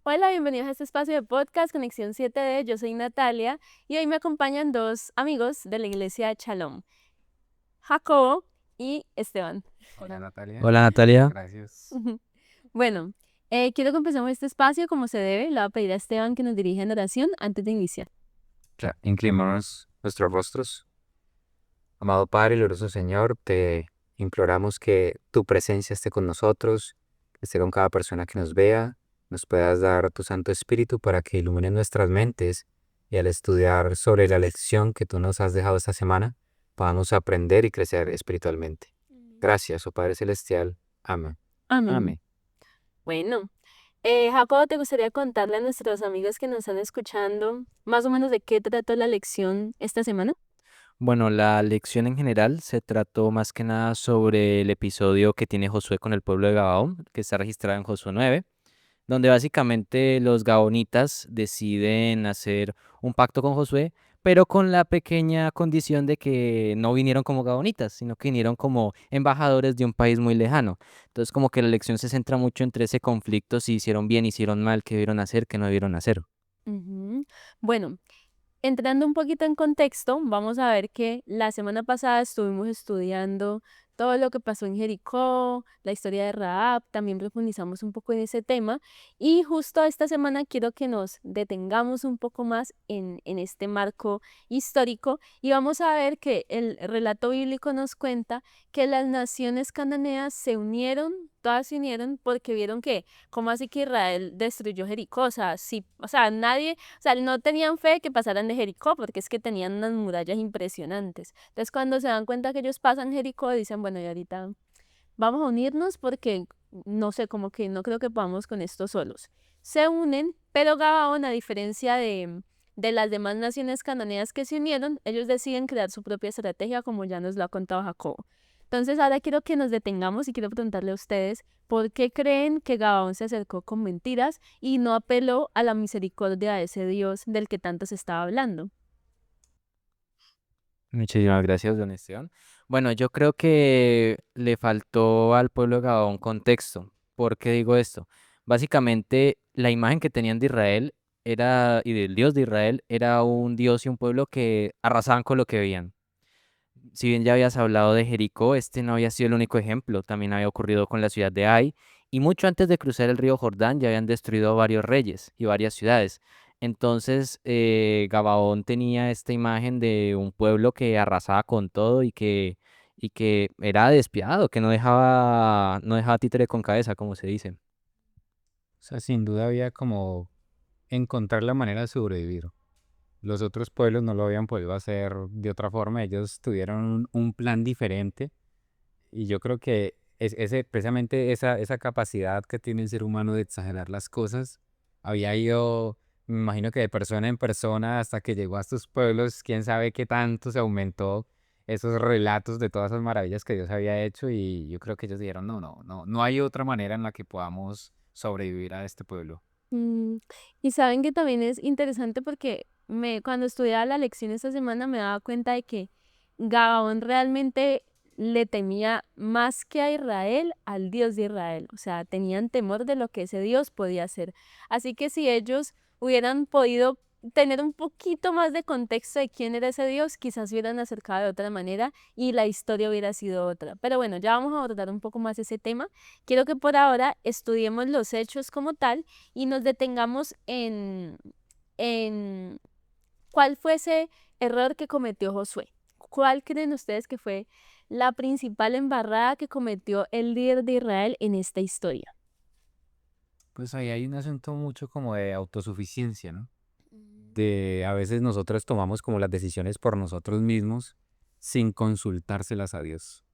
Hola, bienvenidos a este espacio de podcast Conexión 7D. Yo soy Natalia y hoy me acompañan dos amigos de la iglesia de Shalom, Jacobo y Esteban. Hola Natalia, Hola Natalia. gracias. Bueno, quiero que empecemos este espacio como se debe. Le voy a pedir a Esteban que nos dirija en oración antes de iniciar. Ya, inclinamos nuestros rostros. Amado Padre, glorioso Señor, te imploramos que tu presencia esté con nosotros, que esté con cada persona que nos vea, nos puedas dar tu Santo Espíritu para que ilumine nuestras mentes y al estudiar sobre la lección que tú nos has dejado esta semana, podamos aprender y crecer espiritualmente. Gracias, oh Padre Celestial. Amén. Amén. Amén. Bueno, Jacobo, ¿te gustaría contarle a nuestros amigos que nos están escuchando más o menos de qué trató la lección esta semana? Bueno, la lección en general se trató más que nada sobre el episodio que tiene Josué con el pueblo de Gabaón, que está registrado en Josué 9, donde básicamente los gaonitas deciden hacer un pacto con Josué, pero con la pequeña condición de que no vinieron como gaonitas, sino que vinieron como embajadores de un país muy lejano. Entonces como que la lección se centra mucho entre ese conflicto, si hicieron bien, hicieron mal, qué debieron hacer, qué no debieron hacer. Ujú. Bueno, entrando un poquito en contexto, vamos a ver que la semana pasada estuvimos estudiando todo lo que pasó en Jericó, la historia de Rahab, también profundizamos un poco en ese tema y justo esta semana quiero que nos detengamos un poco más en este marco histórico y vamos a ver que el relato bíblico nos cuenta que las naciones cananeas se unieron, todas se unieron porque vieron que, ¿cómo así que Israel destruyó Jericó? O sea, sí, o sea, nadie, o sea, no tenían fe que pasaran de Jericó porque es que tenían unas murallas impresionantes. Entonces, cuando se dan cuenta que ellos pasan Jericó, dicen, bueno, y ahorita vamos a unirnos porque no sé, como que no creo que podamos con esto solos. Se unen, pero Gabaón, a diferencia de las demás naciones cananeas que se unieron, ellos deciden crear su propia estrategia, como ya nos lo ha contado Jacobo. Entonces, ahora quiero que nos detengamos y quiero preguntarle a ustedes, ¿por qué creen que Gabaón se acercó con mentiras y no apeló a la misericordia de ese Dios del que tanto se estaba hablando? Muchísimas gracias, don Esteban. Bueno, yo creo que le faltó al pueblo de Gabón contexto. ¿Por qué digo esto? Básicamente, la imagen que tenían de Israel era, y del Dios de Israel era un Dios y un pueblo que arrasaban con lo que veían. Si bien ya habías hablado de Jericó, este no había sido el único ejemplo. También había ocurrido con la ciudad de Ai. Y mucho antes de cruzar el río Jordán ya habían destruido a varios reyes y varias ciudades. Entonces, Gabaón tenía esta imagen de un pueblo que arrasaba con todo y que era despiadado, que no dejaba títere con cabeza, como se dice. O sea, sin duda había como encontrar la manera de sobrevivir. Los otros pueblos no lo habían podido hacer de otra forma, ellos tuvieron un plan diferente y yo creo que precisamente esa capacidad que tiene el ser humano de exagerar las cosas había ido, me imagino que de persona en persona hasta que llegó a estos pueblos, quién sabe qué tanto se aumentó esos relatos de todas esas maravillas que Dios había hecho y yo creo que ellos dijeron, no hay otra manera en la que podamos sobrevivir a este pueblo. Mm, y saben que también es interesante porque cuando estudiaba la lección esta semana me daba cuenta de que Gabaón realmente le temía más que a Israel, al Dios de Israel. O sea, tenían temor de lo que ese Dios podía hacer. Así que si ellos hubieran podido tener un poquito más de contexto de quién era ese Dios, quizás se hubieran acercado de otra manera y la historia hubiera sido otra. Pero bueno, ya vamos a abordar un poco más ese tema. Quiero que por ahora estudiemos los hechos como tal y nos detengamos en cuál fue ese error que cometió Josué. ¿Cuál creen ustedes que fue la principal embarrada que cometió el líder de Israel en esta historia? Pues ahí hay un asunto mucho como de autosuficiencia, ¿no? De a veces nosotros tomamos como las decisiones por nosotros mismos sin consultárselas a Dios.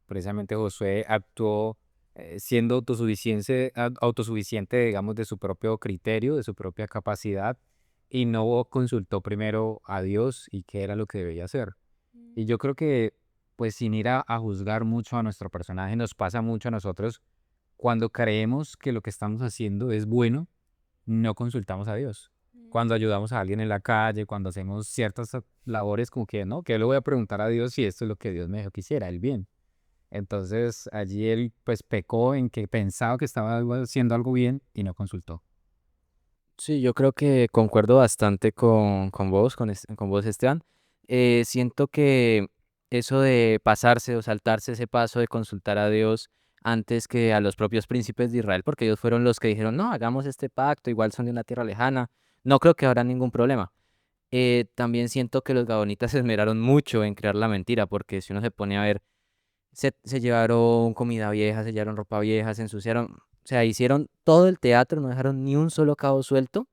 Precisamente Josué actuó siendo autosuficiente, digamos, de su propio criterio, de su propia capacidad, y no consultó primero a Dios y qué era lo que debía hacer. Y yo creo que, pues sin ir a juzgar mucho a nuestro personaje, nos pasa mucho a nosotros cuando creemos que lo que estamos haciendo es bueno, no consultamos a Dios. Cuando ayudamos a alguien en la calle, cuando hacemos ciertas labores, como que no, que yo le voy a preguntar a Dios si esto es lo que Dios me dijo que hiciera, el bien. Entonces allí él pues pecó en que pensaba que estaba haciendo algo bien y no consultó. Sí, yo creo que concuerdo bastante con vos, con vos, Esteban. Siento que eso de pasarse o saltarse ese paso de consultar a Dios antes que a los propios príncipes de Israel, porque ellos fueron los que dijeron, no, hagamos este pacto, igual son de una tierra lejana, no creo que habrá ningún problema. También siento que los gabonitas se esmeraron mucho en crear la mentira, porque si uno se pone a ver, se llevaron comida vieja, se llevaron ropa vieja, se ensuciaron, o sea, hicieron todo el teatro, no dejaron ni un solo cabo suelto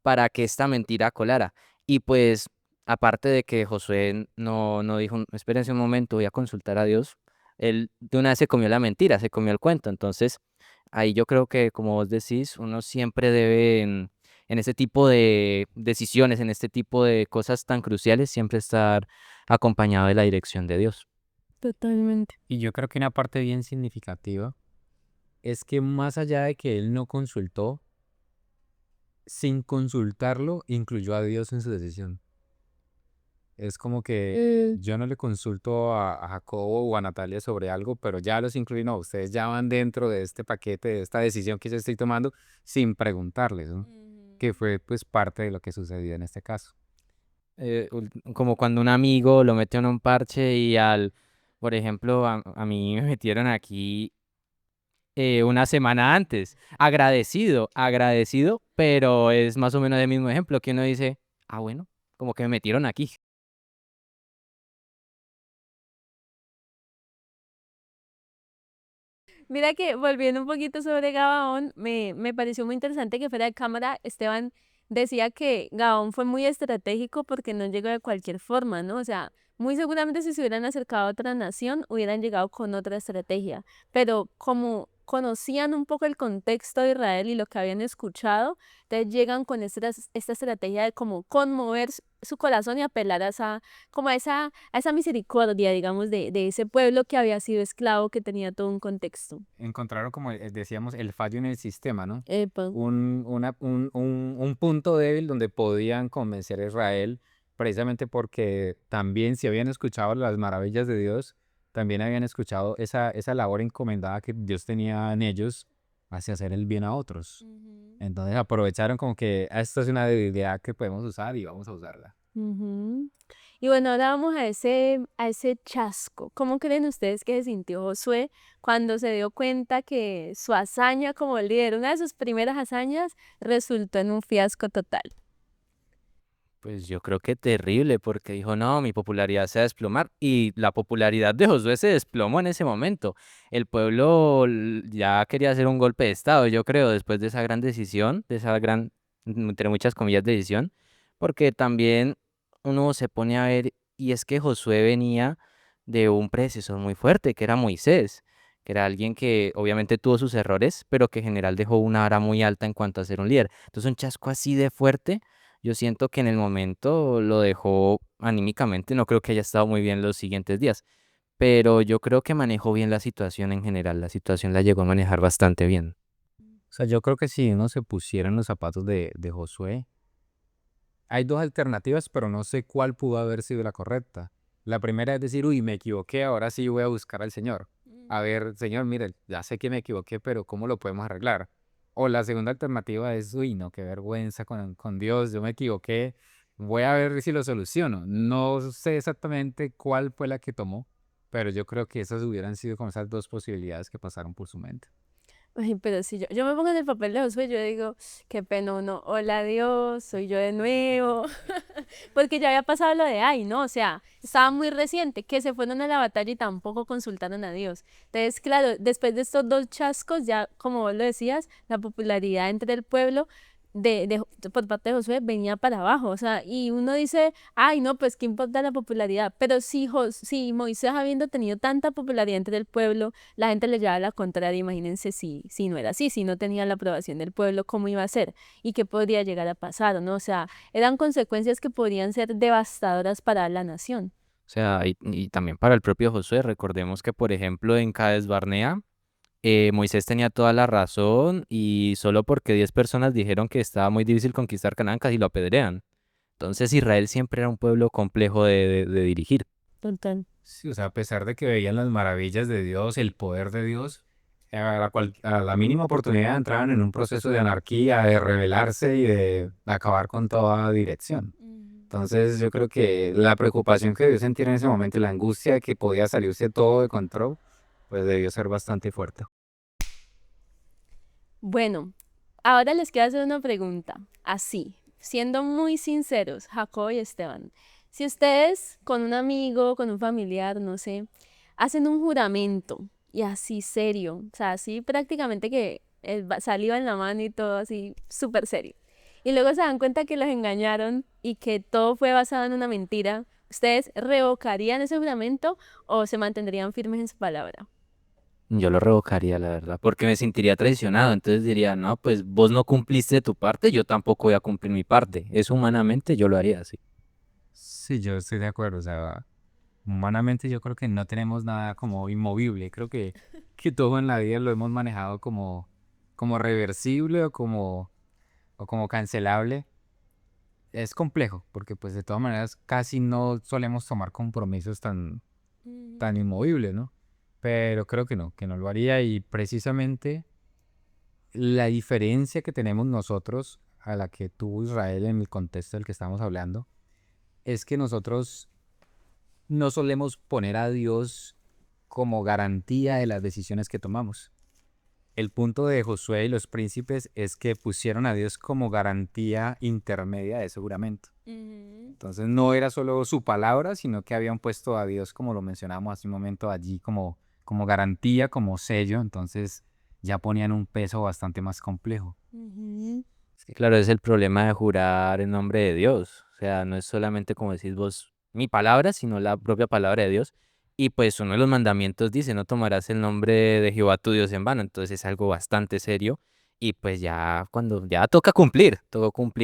para que esta mentira colara. Y pues, aparte de que Josué no dijo, espérense un momento, voy a consultar a Dios, él de una vez se comió la mentira, se comió el cuento. Entonces, ahí yo creo que, como vos decís, uno siempre debe, en este tipo de decisiones, en este tipo de cosas tan cruciales, siempre estar acompañado de la dirección de Dios. Totalmente. Y yo creo que una parte bien significativa es que más allá de que él no consultó, sin consultarlo, incluyó a Dios en su decisión. Es como que Mm, yo no le consulto a Jacobo o a Natalia sobre algo, pero ya los incluí, no, ustedes ya van dentro de este paquete, de esta decisión que yo estoy tomando, sin preguntarles, ¿no? Que fue pues parte de lo que sucedió en este caso. Como cuando un amigo lo mete en un parche y por ejemplo, a mí me metieron aquí una semana antes. Agradecido, agradecido, pero es más o menos el mismo ejemplo que uno dice, ah, bueno, como que me metieron aquí. Mira que volviendo un poquito sobre Gabaón, me pareció muy interesante que fuera de cámara, Esteban decía que Gabaón fue muy estratégico porque no llegó de cualquier forma, ¿no? O sea, muy seguramente si se hubieran acercado a otra nación, hubieran llegado con otra estrategia, pero como conocían un poco el contexto de Israel y lo que habían escuchado, entonces llegan con esta estrategia de como conmover su corazón y apelar a esa, como a esa misericordia, digamos, de ese pueblo que había sido esclavo, que tenía todo un contexto. Encontraron, como decíamos, el fallo en el sistema, ¿no? Epa. Un punto débil donde podían convencer a Israel, precisamente porque también si habían escuchado las maravillas de Dios, también habían escuchado esa labor encomendada que Dios tenía en ellos hacia hacer el bien a otros. Ujú. Entonces aprovecharon como que esta es una debilidad que podemos usar y vamos a usarla. Ujú. Y bueno, ahora vamos a ese chasco. ¿Cómo creen ustedes que se sintió Josué cuando se dio cuenta que su hazaña como líder, una de sus primeras hazañas, resultó en un fiasco total? Pues yo creo que terrible, porque dijo, no, mi popularidad se va a desplomar. Y la popularidad de Josué se desplomó en ese momento. El pueblo ya quería hacer un golpe de estado, yo creo, después de esa gran decisión, de esa gran, entre muchas comillas, decisión, porque también uno se pone a ver, y es que Josué venía de un predecesor muy fuerte, que era Moisés, que era alguien que obviamente tuvo sus errores, pero que en general dejó una vara muy alta en cuanto a ser un líder. Entonces un chasco así de fuerte yo siento que en el momento lo dejó anímicamente, no creo que haya estado muy bien los siguientes días, pero yo creo que manejó bien la situación en general, la situación la llegó a manejar bastante bien. O sea, yo creo que si uno se pusiera en los zapatos de Josué, hay dos alternativas, pero no sé cuál pudo haber sido la correcta. La primera es decir, uy, me equivoqué, ahora sí voy a buscar al Señor. A ver, Señor, mire, ya sé que me equivoqué, pero ¿cómo lo podemos arreglar? O la segunda alternativa es, uy, no, qué vergüenza con Dios, yo me equivoqué, voy a ver si lo soluciono. No sé exactamente cuál fue la que tomó, pero yo creo que esas hubieran sido como esas dos posibilidades que pasaron por su mente. Ay, pero si yo me pongo en el papel de Josué, yo digo, qué pena uno, hola Dios, soy yo de nuevo, porque ya había pasado lo de ay, ¿no? O sea, estaba muy reciente, que se fueron a la batalla y tampoco consultaron a Dios. Entonces, claro, después de estos dos chascos, ya como vos lo decías, la popularidad entre el pueblo por parte de Josué venía para abajo, o sea, y uno dice, ay, no, pues qué importa la popularidad, pero si Moisés habiendo tenido tanta popularidad entre el pueblo, la gente le llevaba la contraria. Imagínense si no era así, si no tenía la aprobación del pueblo, cómo iba a ser y qué podría llegar a pasar, ¿no? O sea, eran consecuencias que podrían ser devastadoras para la nación. O sea, y también para el propio Josué, recordemos que, por ejemplo, en Cades Barnea, Moisés tenía toda la razón y solo porque 10 personas dijeron que estaba muy difícil conquistar Canaán, casi lo apedrean. Entonces Israel siempre era un pueblo complejo de dirigir. Total. Sí, o sea, a pesar de que veían las maravillas de Dios, el poder de Dios, a la mínima oportunidad entraban en un proceso de anarquía, de rebelarse y de acabar con toda dirección. Entonces yo creo que la preocupación que debió sentir en ese momento y la angustia de que podía salirse todo de control, pues debió ser bastante fuerte. Bueno, ahora les quiero hacer una pregunta, así, siendo muy sinceros, Jacob y Esteban. Si ustedes con un amigo, con un familiar, no sé, hacen un juramento y así serio, o sea, así prácticamente que saliva en la mano y todo así súper serio. Y luego se dan cuenta que los engañaron y que todo fue basado en una mentira. ¿Ustedes revocarían ese juramento o se mantendrían firmes en su palabra? Yo lo revocaría, la verdad, porque me sentiría traicionado. Entonces diría, no, pues vos no cumpliste tu parte, yo tampoco voy a cumplir mi parte. Eso humanamente yo lo haría así. Sí, yo estoy de acuerdo. O sea, humanamente yo creo que no tenemos nada como inmovible. Creo que todo en la vida lo hemos manejado como reversible o como cancelable. Es complejo, porque pues de todas maneras casi no solemos tomar compromisos tan inmovibles, ¿no? Pero creo que no lo haría y precisamente la diferencia que tenemos nosotros a la que tuvo Israel en el contexto del que estamos hablando es que nosotros no solemos poner a Dios como garantía de las decisiones que tomamos. El punto de Josué y los príncipes es que pusieron a Dios como garantía intermedia de ese juramento. Entonces no era solo su palabra, sino que habían puesto a Dios, como lo mencionamos hace un momento, allí como garantía, como sello. Entonces ya ponían un peso bastante más complejo. Es que claro, es el problema de jurar en nombre de Dios. O sea, no es solamente como decís vos mi palabra, sino la propia palabra de Dios. Y pues uno de los mandamientos dice, no tomarás el nombre de Jehová tu Dios en vano. Entonces es algo bastante serio. Y pues ya cuando ya toca cumplir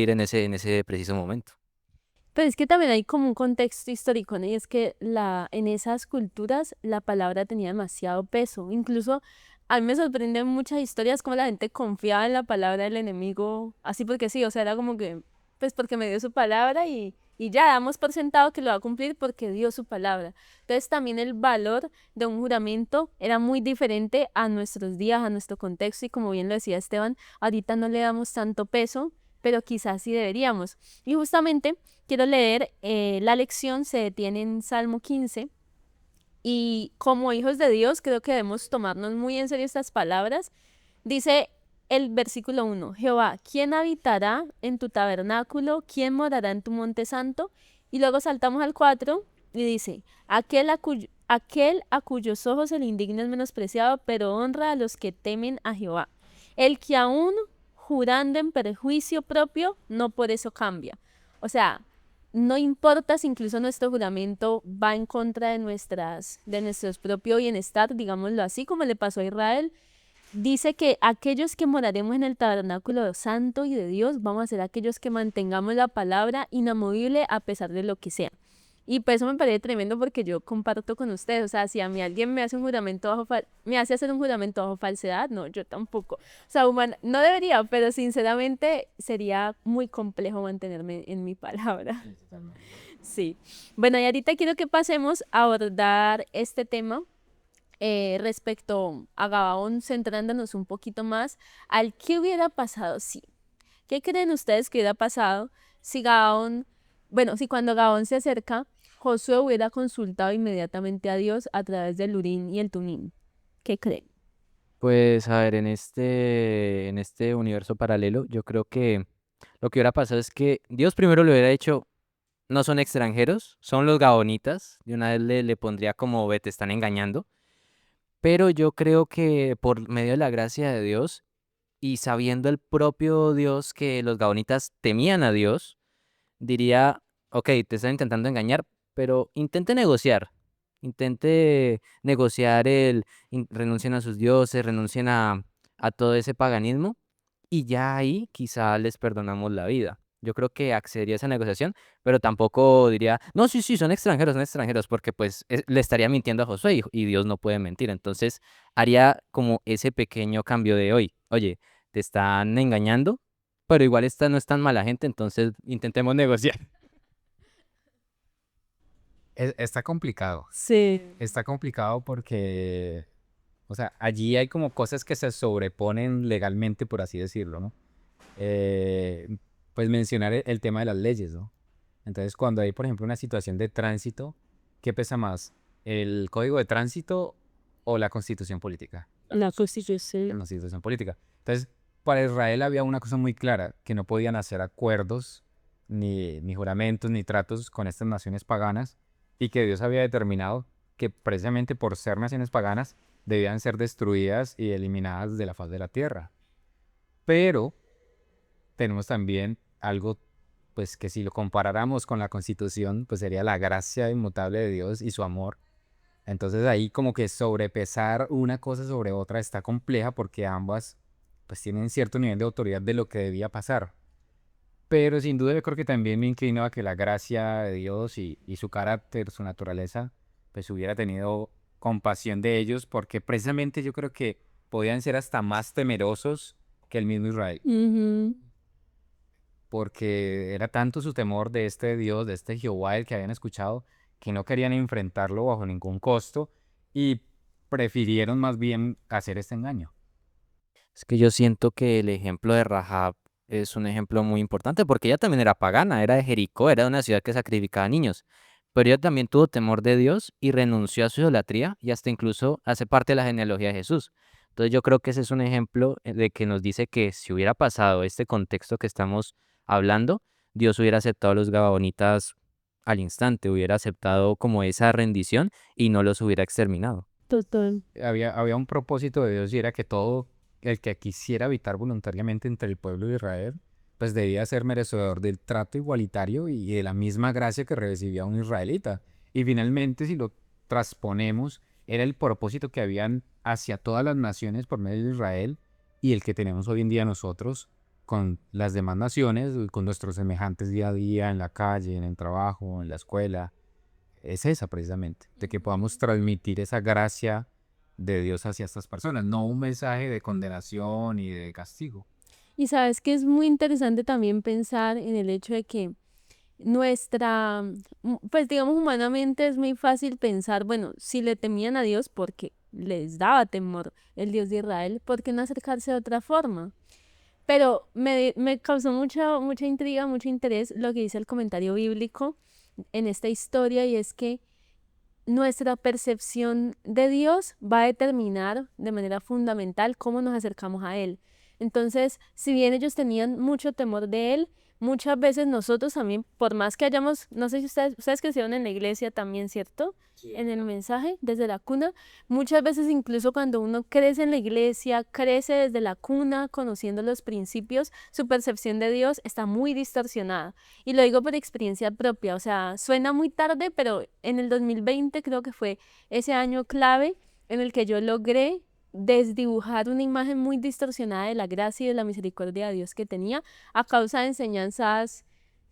en ese preciso momento. Pero es que también hay como un contexto histórico, ¿no? Y es que en esas culturas la palabra tenía demasiado peso. Incluso a mí me sorprenden muchas historias como la gente confiaba en la palabra del enemigo, así porque sí, o sea, era como que, pues porque me dio su palabra y ya damos por sentado que lo va a cumplir porque dio su palabra. Entonces también el valor de un juramento era muy diferente a nuestros días, a nuestro contexto y como bien lo decía Esteban, ahorita no le damos tanto peso, pero quizás sí deberíamos. Y justamente quiero leer, la lección se detiene en Salmo 15 y como hijos de Dios creo que debemos tomarnos muy en serio estas palabras. Dice el versículo 1, Jehová, ¿quién habitará en tu tabernáculo? ¿Quién morará en tu monte santo? Y luego saltamos al 4 y dice, aquel a cuyos ojos el indigno es menospreciado, pero honra a los que temen a Jehová. El que aún jurando en perjuicio propio, no por eso cambia. O sea, no importa si incluso nuestro juramento va en contra de nuestro propio bienestar, digámoslo así, como le pasó a Israel. Dice que aquellos que moraremos en el tabernáculo santo y de Dios, vamos a ser aquellos que mantengamos la palabra inamovible a pesar de lo que sea. Y pues eso me parece tremendo porque yo comparto con ustedes, o sea, si a mí alguien me hace un juramento me hace hacer un juramento bajo falsedad, no, yo tampoco. O sea, no debería, pero sinceramente sería muy complejo mantenerme en mi palabra. Sí. Bueno, y ahorita quiero que pasemos a abordar este tema, respecto a Gabaón, centrándonos un poquito más al qué hubiera pasado si. ¿Qué creen ustedes que hubiera pasado si Gabaón, bueno, si cuando Gabaón se acerca, Josué hubiera consultado inmediatamente a Dios a través del Urim y el Tumim? ¿Qué creen? Pues a ver, en este universo paralelo, yo creo que lo que hubiera pasado es que Dios primero le hubiera dicho, no son extranjeros, son los gabonitas. De una vez le pondría como, ve, te están engañando. Pero yo creo que por medio de la gracia de Dios y sabiendo el propio Dios que los gabonitas temían a Dios, diría, ok, te están intentando engañar, pero intente negociar renuncien a sus dioses, renuncien a todo ese paganismo y ya ahí quizá les perdonamos la vida. Yo creo que accedería a esa negociación, pero tampoco diría, no, sí, sí, son extranjeros, porque pues le estaría mintiendo a Josué y Dios no puede mentir. Entonces haría como ese pequeño cambio de hoy, oye, te están engañando, pero igual esta no es tan mala gente, entonces intentemos negociar. Está complicado. Sí. Está complicado porque O sea, allí hay como cosas que se sobreponen legalmente, por así decirlo, ¿no? Eh, pues mencionar el tema de las leyes, ¿no? Entonces, cuando hay, por ejemplo, una situación de tránsito, ¿qué pesa más? ¿El código de tránsito o la constitución política? La constitución. La constitución política. Entonces, para Israel había una cosa muy clara, que no podían hacer acuerdos, ni juramentos, ni tratos con estas naciones paganas, y que Dios había determinado que precisamente por ser naciones paganas, debían ser destruidas y eliminadas de la faz de la tierra. Pero tenemos también algo, pues que si lo comparáramos con la Constitución, pues sería la gracia inmutable de Dios y su amor. Entonces ahí como que sobrepesar una cosa sobre otra está compleja porque ambas pues tienen cierto nivel de autoridad de lo que debía pasar. Pero sin duda yo creo que también me inclino a que la gracia de Dios y su carácter, su naturaleza, pues hubiera tenido compasión de ellos porque precisamente yo creo que podían ser hasta más temerosos que el mismo Israel Ujú. porque era tanto su temor de este Dios, de este Jehová, el que habían escuchado, que no querían enfrentarlo bajo ningún costo y prefirieron más bien hacer este engaño. Es que yo siento que el ejemplo de Rahab es un ejemplo muy importante porque ella también era pagana, era de Jericó, era de una ciudad que sacrificaba niños, pero ella también tuvo temor de Dios y renunció a su idolatría y hasta incluso hace parte de la genealogía de Jesús. Entonces yo creo que ese es un ejemplo de que nos dice que si hubiera pasado este contexto que estamos hablando, Dios hubiera aceptado a los gabaonitas al instante, hubiera aceptado como esa rendición y no los hubiera exterminado. Total. Había un propósito de Dios y era que todo el que quisiera habitar voluntariamente entre el pueblo de Israel, pues debía ser merecedor del trato igualitario y de la misma gracia que recibía un israelita. Y finalmente, si lo transponemos, era el propósito que habían hacia todas las naciones por medio de Israel y el que tenemos hoy en día nosotros con las demás naciones, con nuestros semejantes día a día en la calle, en el trabajo, en la escuela, es esa precisamente, de que podamos transmitir esa gracia de Dios hacia estas personas, no un mensaje de condenación y de castigo. Y sabes que es muy interesante también pensar en el hecho de que nuestra, pues digamos humanamente es muy fácil pensar, bueno, si le temían a Dios porque les daba temor el Dios de Israel, ¿por qué no acercarse de otra forma? Pero me causó mucha intriga, mucho interés lo que dice el comentario bíblico en esta historia y es que nuestra percepción de Dios va a determinar de manera fundamental cómo nos acercamos a Él. Entonces, si bien ellos tenían mucho temor de Él, muchas veces nosotros también, por más que hayamos, no sé si ustedes crecieron en la iglesia también, ¿cierto? En el mensaje, desde la cuna, muchas veces incluso cuando uno crece en la iglesia, crece desde la cuna, conociendo los principios, su percepción de Dios está muy distorsionada. Y lo digo por experiencia propia, o sea, suena muy tarde, pero en el 2020 creo que fue ese año clave en el que yo logré desdibujar una imagen muy distorsionada de la gracia y de la misericordia de Dios que tenía a causa de enseñanzas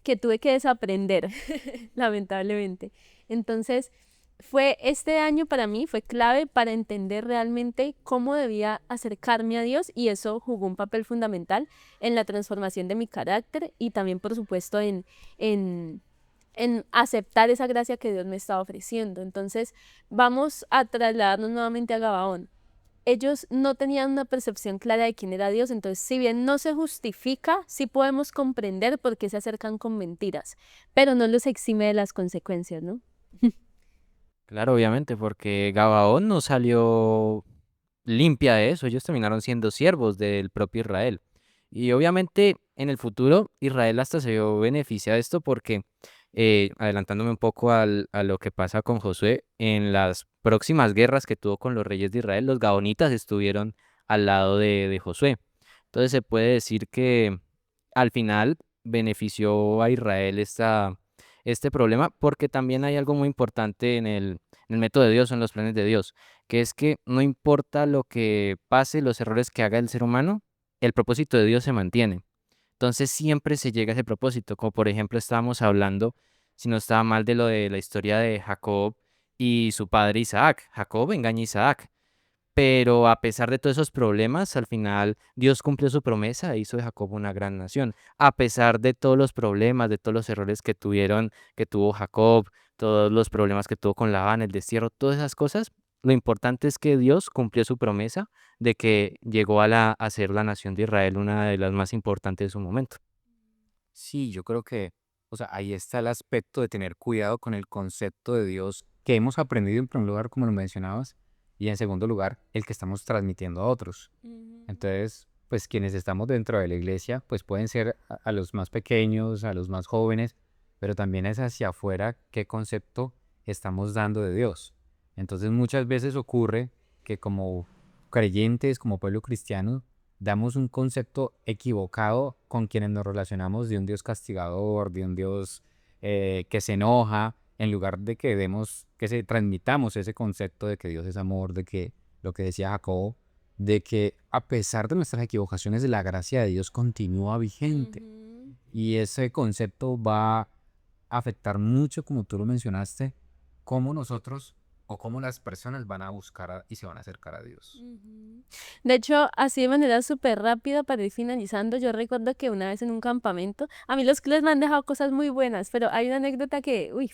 que tuve que desaprender, lamentablemente. Entonces, fue este año para mí, fue clave para entender realmente cómo debía acercarme a Dios y eso jugó un papel fundamental en la transformación de mi carácter y también, por supuesto, en, en aceptar esa gracia que Dios me estaba ofreciendo. Entonces, vamos a trasladarnos nuevamente a Gabaón. Ellos no tenían una percepción clara de quién era Dios, entonces si bien no se justifica, sí podemos comprender por qué se acercan con mentiras, pero no los exime de las consecuencias, ¿no? Claro, obviamente, porque Gabaón no salió limpia de eso, ellos terminaron siendo siervos del propio Israel. Y obviamente en el futuro Israel hasta se vio beneficiado de esto porque, adelantándome un poco a lo que pasa con Josué, en las próximas guerras que tuvo con los reyes de Israel, los gaonitas estuvieron al lado de Josué. Entonces se puede decir que al final benefició a Israel este problema porque también hay algo muy importante en el método de Dios, en los planes de Dios, que es que no importa lo que pase, los errores que haga el ser humano, el propósito de Dios se mantiene. Entonces siempre se llega a ese propósito, como por ejemplo estábamos hablando, si no estaba mal, de lo de la historia de Jacob y su padre Isaac. Jacob engaña a Isaac, pero a pesar de todos esos problemas, al final Dios cumplió su promesa e hizo de Jacob una gran nación. A pesar de todos los problemas, de todos los errores que tuvo Jacob, todos los problemas que tuvo con Labán, el destierro, todas esas cosas, lo importante es que Dios cumplió su promesa de que llegó a ser la nación de Israel una de las más importantes de su momento. Sí, yo creo que, o sea, ahí está el aspecto de tener cuidado con el concepto de Dios que hemos aprendido en primer lugar, como lo mencionabas, y en segundo lugar, el que estamos transmitiendo a otros. Entonces, pues quienes estamos dentro de la iglesia, pues pueden ser a los más pequeños, a los más jóvenes, pero también es hacia afuera qué concepto estamos dando de Dios. Entonces, muchas veces ocurre que como creyentes, como pueblo cristiano, damos un concepto equivocado con quienes nos relacionamos de un Dios castigador, de un Dios que se enoja, en lugar de que demos, que se transmitamos ese concepto de que Dios es amor, de que lo que decía Jacobo, de que a pesar de nuestras equivocaciones, la gracia de Dios continúa vigente. Y ese concepto va a afectar mucho, como tú lo mencionaste, cómo nosotros o cómo las personas van a buscar y se van a acercar a Dios. De hecho, así de manera súper rápida para ir finalizando, yo recuerdo que una vez en un campamento, a mí los clubes me han dejado cosas muy buenas, pero hay una anécdota que, uy,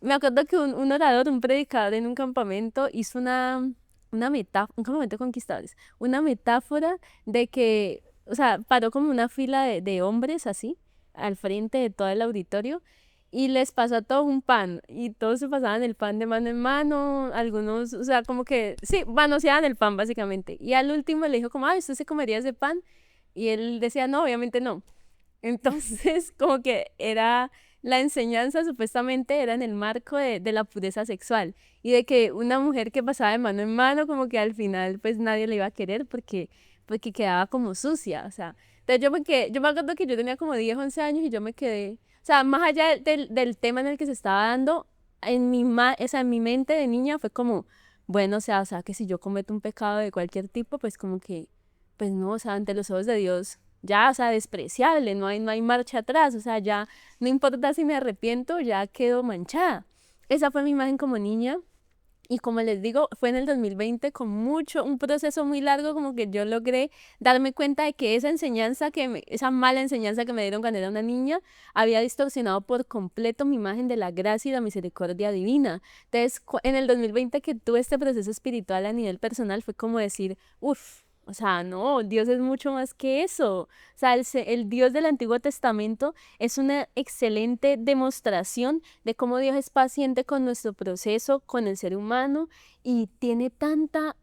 me acuerdo que un orador, un predicador en un campamento hizo una metáfora, un campamento de conquistadores, una metáfora de que, o sea, paró como una fila de hombres así, al frente de todo el auditorio, y les pasó a todos un pan, y todos se pasaban el pan de mano en mano, algunos, o sea, como que, sí, manoseaban el pan básicamente, y al último le dijo como, ay, ¿usted se comería ese pan? Y él decía, no, obviamente no. Entonces, como que era la enseñanza supuestamente era en el marco de la pureza sexual y de que una mujer que pasaba de mano en mano, como que al final pues nadie le iba a querer porque quedaba como sucia, o sea, entonces yo me acuerdo que yo tenía como 10 11 años y yo me quedé, o sea, más allá del tema en el que se estaba dando, o sea, en mi mente de niña fue como, bueno, o sea, que si yo cometo un pecado de cualquier tipo, pues como que, pues no, o sea, ante los ojos de Dios ya, o sea, despreciable, no hay marcha atrás, o sea, ya no importa si me arrepiento, ya quedo manchada. Esa fue mi imagen como niña y como les digo, fue en el 2020 con un proceso muy largo como que yo logré darme cuenta de que esa enseñanza esa mala enseñanza que me dieron cuando era una niña había distorsionado por completo mi imagen de la gracia y la misericordia divina. Entonces, en el 2020 que tuve este proceso espiritual a nivel personal fue como decir, uff, o sea, no, Dios es mucho más que eso. O sea, el Dios del Antiguo Testamento es una excelente demostración de cómo Dios es paciente con nuestro proceso, con el ser humano, y tiene tanta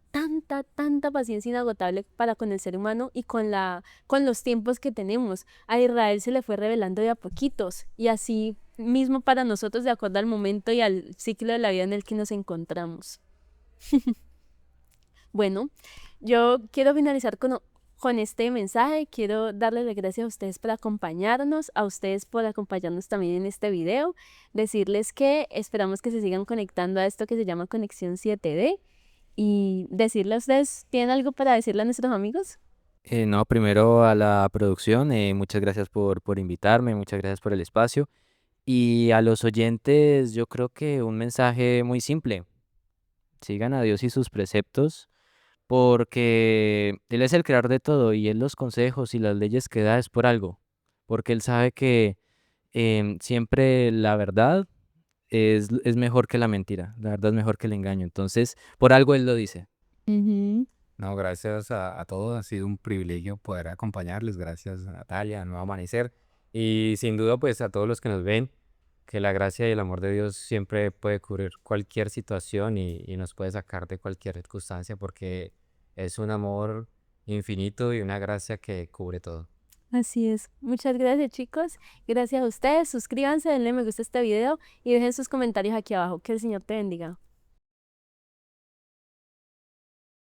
paciencia inagotable para con el ser humano y con los tiempos que tenemos. A Israel se le fue revelando de a poquitos, y así mismo para nosotros de acuerdo al momento y al ciclo de la vida en el que nos encontramos. Bueno, yo quiero finalizar con este mensaje. Quiero darles las gracias a ustedes por acompañarnos, a ustedes por acompañarnos también en este video. Decirles que esperamos que se sigan conectando a esto que se llama Conexión 7D. Y decirles a ustedes, ¿tienen algo para decirle a nuestros amigos? No, primero a la producción, muchas gracias por invitarme, muchas gracias por el espacio. Y a los oyentes, yo creo que un mensaje muy simple, sigan a Dios y sus preceptos, porque Él es el creador de todo y Él los consejos y las leyes que da es por algo, porque Él sabe que siempre la verdad es mejor que la mentira, la verdad es mejor que el engaño, entonces por algo Él lo dice. Ujú. No, gracias a todos. Ha sido un privilegio poder acompañarles. Gracias a Natalia, a Nuevo Amanecer. Y sin duda, pues a todos los que nos ven, que la gracia y el amor de Dios siempre puede cubrir cualquier situación y nos puede sacar de cualquier circunstancia porque es un amor infinito y una gracia que cubre todo. Así es. Muchas gracias, chicos. Gracias a ustedes. Suscríbanse, denle me gusta a este video y dejen sus comentarios aquí abajo. Que el Señor te bendiga.